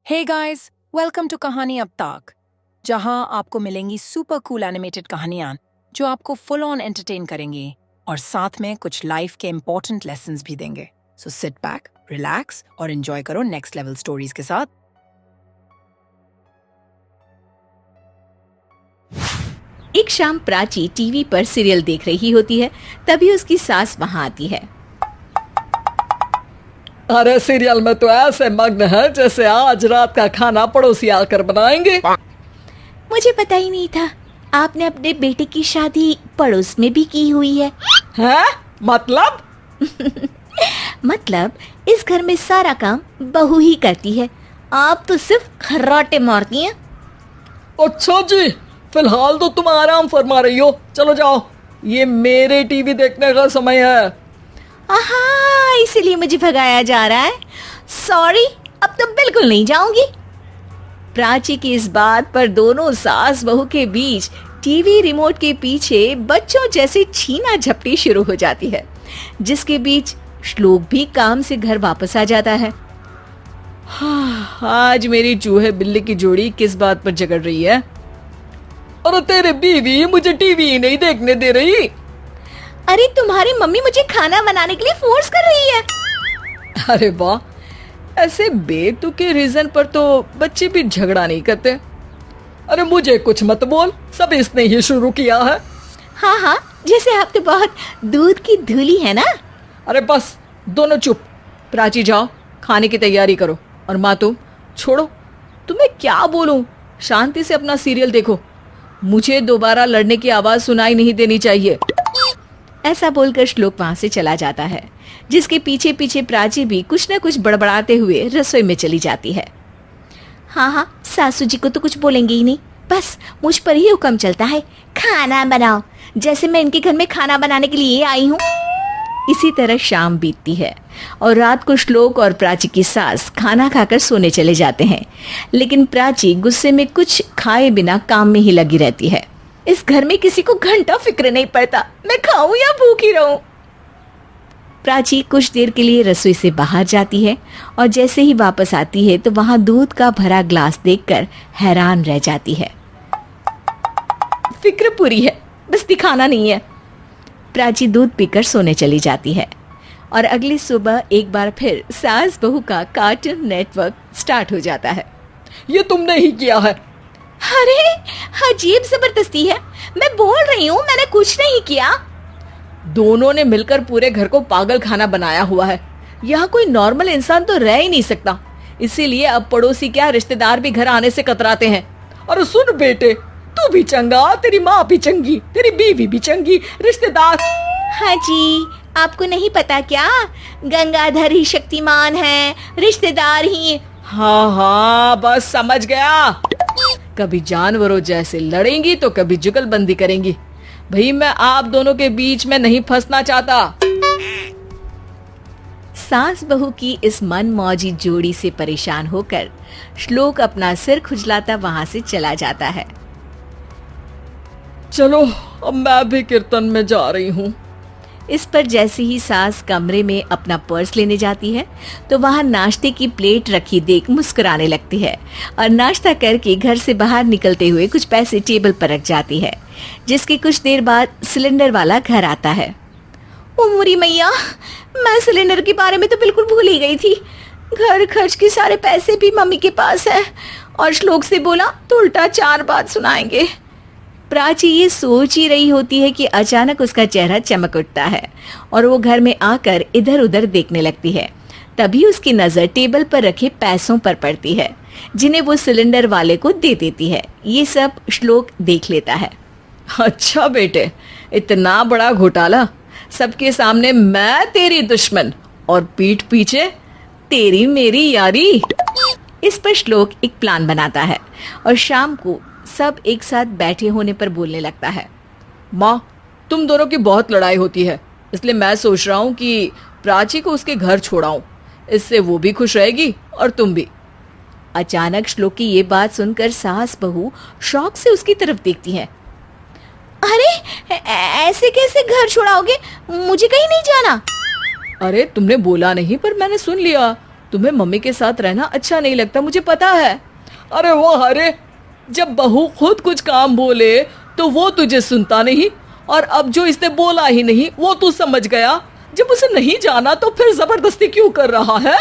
Hey guys, welcome to कहानी अब तक, जहां आपको मिलेंगी सुपर कूल एनिमेटेड कहानियां जो आपको फुल ऑन एंटरटेन करेंगी और साथ में कुछ लाइफ के इंपॉर्टेंट लेसन्स भी देंगे। सो सिट बैक, रिलैक्स और एंजॉय करो नेक्स्ट लेवल स्टोरीज के साथ। एक शाम प्राची टीवी पर सीरियल देख रही होती है। तभी उसकी सास वहां आती है। अरे सीरियल में तो ऐसे मग्न है जैसे आज रात का खाना पड़ोसी आकर बनाएंगे। मुझे पता ही नहीं था आपने अपने बेटे की शादी पड़ोस में भी की हुई है। हैं? मतलब? मतलब इस घर में सारा काम बहू ही करती है, आप तो सिर्फ खर्राटे मारती हैं। अच्छा जी, फिलहाल तो तुम आराम फरमा रही हो। चलो जाओ, ये मेरे टीवी देखने का समय है। आहा, इसीलिए मुझे भगाया जा रहा है। सॉरी, अब तो बिल्कुल नहीं जाऊंगी। प्राची की इस बात पर दोनों सास बहू के बीच टीवी रिमोट के पीछे बच्चों जैसे छीना झपटी शुरू हो जाती है, जिसके बीच श्लोक भी काम से घर वापस आ जाता है। आज मेरी चूहे बिल्ली की जोड़ी किस बात पर झगड़ रही है? अरे तेरे बीवी मुझे टीवी ही नहीं देखने दे रही। अरे तुम्हारी मम्मी मुझे खाना बनाने के लिए फोर्स कर रही है। अरे वाह, ऐसे बेतुके रीजन पर तो बच्चे भी झगड़ा नहीं करते। अरे मुझे कुछ मत बोल, सब इसने ही शुरू किया है। हाँ हाँ, जैसे आप तो बहुत दूध की धूली है ना। अरे बस, दोनों चुप। प्राची जाओ, खाने की तैयारी करो। और माँ तुम छोड़ो, तुम्हें क्या बोलूं, शांति से अपना सीरियल देखो। मुझे दोबारा लड़ने की आवाज सुनाई नहीं देनी चाहिए। ऐसा बोलकर श्लोक वहां से चला जाता है, जिसके पीछे पीछे प्राची भी कुछ न कुछ बड़बड़ाते हुए रसोई में चली जाती है। हाँ हाँ, सासू जी को तो कुछ बोलेंगे ही नहीं, बस मुझ पर ही हुक्म चलता है, खाना बनाओ, जैसे मैं इनके घर में खाना बनाने के लिए आई हूँ। इसी तरह शाम बीतती है और रात को श्लोक और प्राची की सास खाना खाकर सोने चले जाते हैं, लेकिन प्राची गुस्से में कुछ खाए बिना काम में ही लगी रहती है। इस घर में किसी को घंटा फिक्र नहीं पड़ता, मैं खाऊं या भूखी रहूं। प्राची कुछ देर के लिए रसोई से बाहर जाती है और जैसे ही वापस आती है तो वहां दूध का भरा ग्लास देखकर हैरान रह जाती है। फिक्र पूरी है, बस दिखाना नहीं है। प्राची दूध पीकर सोने चली जाती है और अगली सुबह एक बार फिर सास बहू का कार्टून नेटवर्क स्टार्ट हो जाता है। ये तुमने ही किया है। अरे अजीब जबरदस्ती है, मैं बोल रही हूँ मैंने कुछ नहीं किया। दोनों ने मिलकर पूरे घर को पागल खाना बनाया हुआ है। यहाँ कोई नॉर्मल इंसान तो रह ही नहीं सकता, इसीलिए अब पड़ोसी क्या रिश्तेदार भी घर आने से कतराते हैं। और सुन बेटे, तू भी चंगा, तेरी माँ भी चंगी, तेरी बीवी भी चंगी, रिश्तेदार। हाँ जी, आपको नहीं पता क्या, गंगाधर ही शक्तिमान है, रिश्तेदार ही। हाँ हाँ, बस समझ गया। कभी जानवरों जैसे लड़ेंगी तो कभी जुगलबंदी करेंगी। भाई मैं आप दोनों के बीच में नहीं फंसना चाहता। सास बहू की इस मनमौजी जोड़ी से परेशान होकर श्लोक अपना सिर खुजलाता वहां से चला जाता है। चलो अब मैं भी कीर्तन में जा रही हूँ। इस पर जैसे ही सास कमरे में अपना पर्स लेने जाती है तो वहां नाश्ते की प्लेट रखी देख मुस्कुराने लगती है और नाश्ता करके घर से बाहर निकलते हुए कुछ पैसे टेबल पर रख जाती है, जिसके कुछ देर बाद सिलेंडर वाला घर आता है। ओ मोरी मैया, मैं सिलेंडर के बारे में तो बिल्कुल भूल ही गई थी। घर खर्च के सारे पैसे भी मम्मी के पास है और श्लोक से बोला तो उल्टा 4 बात सुनाएंगे। प्राची ये सोच ही रही होती है कि अचानक उसका चेहरा चमक उठता है और वो घर में आकर इधर उधर देखने लगती है। तभी उसकी नजर टेबल पर रखे पैसों पर पड़ती है, जिन्हें वो सिलेंडर वाले को दे देती है। ये सब श्लोक देख लेता है। अच्छा बेटे, इतना बड़ा घोटाला, सबके सामने मैं तेरी दुश्मन और पीठ पीछे तेरी मेरी यारी। इस पर श्लोक एक प्लान बनाता है और शाम को सब एक साथ बैठे होने पर बोलने लगता है। माँ, तुम दोनों की बहुत लड़ाई होती है, इसलिए मैं सोच रहा हूँ कि प्राची को उसके घर छोड़ाऊं। इससे वो भी खुश रहेगी और तुम भी। अचानक श्लोक की ये बात सुनकर सास बहू शौक से उसकी तरफ देखती हैं। अरे ऐसे कैसे घर छोड़ाओगे, मुझे कहीं नहीं जाना। अरे तुमने बोला नहीं पर मैंने सुन लिया। तुम्हें मम्मी के साथ रहना अच्छा नहीं लगता, मुझे पता है। अरे वो अरे, जब बहू खुद कुछ काम बोले तो वो तुझे सुनता नहीं, और अब जो इसने बोला ही नहीं वो तू समझ गया। जब उसे नहीं जाना तो फिर जबरदस्ती क्यों कर रहा है?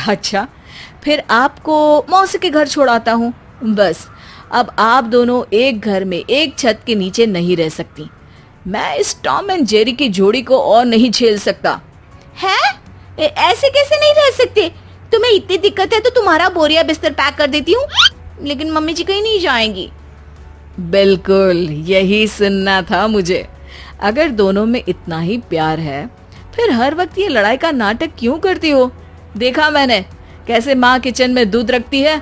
अच्छा, फिर आपको मौसी के घर छोड़ाता हूँ। बस अब आप दोनों एक घर में एक छत के नीचे नहीं रह सकती। मैं इस टॉम एंड जेरी की जोड़ी को और नहीं झेल सकता। है? ऐसे कैसे नहीं रह सकते? तुम्हें इतनी दिक्कत है तो तुम्हारा बोरिया बिस्तर पैक कर देती हूँ, लेकिन मम्मी जी कहीं नहीं जाएंगी। बिल्कुल यही सुनना था मुझे। अगर दोनों में इतना ही प्यार है फिर हर वक्त ये लड़ाई का नाटक क्यों करती हो? देखा मैंने कैसे माँ किचन में दूध रखती है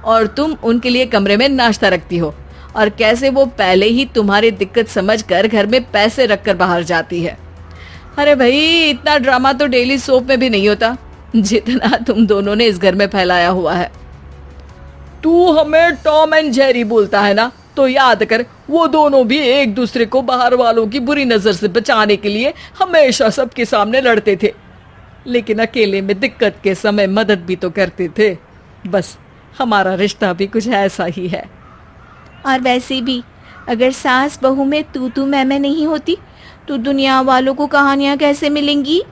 और तुम उनके लिए कमरे में नाश्ता रखती हो, और कैसे वो पहले ही तुम्हारी दिक्कत समझकर घर में पैसे रखकर बाहर जाती है। अरे भाई, इतना ड्रामा तो डेली सोप में भी नहीं होता जितना तुम दोनों ने इस घर में फैलाया हुआ है। तू हमें टॉम एंड जेरी बोलता है ना, तो याद कर वो दोनों भी एक दूसरे को बाहर वालों की बुरी नजर से बचाने के लिए हमेशा सबके सामने लड़ते थे, लेकिन अकेले में दिक्कत के समय मदद भी तो करते थे। बस हमारा रिश्ता भी कुछ ऐसा ही है। और वैसे भी अगर सास बहू में तू मैं नहीं होती तो दुनिया वालों को कहानियां कैसे मिलेंगी?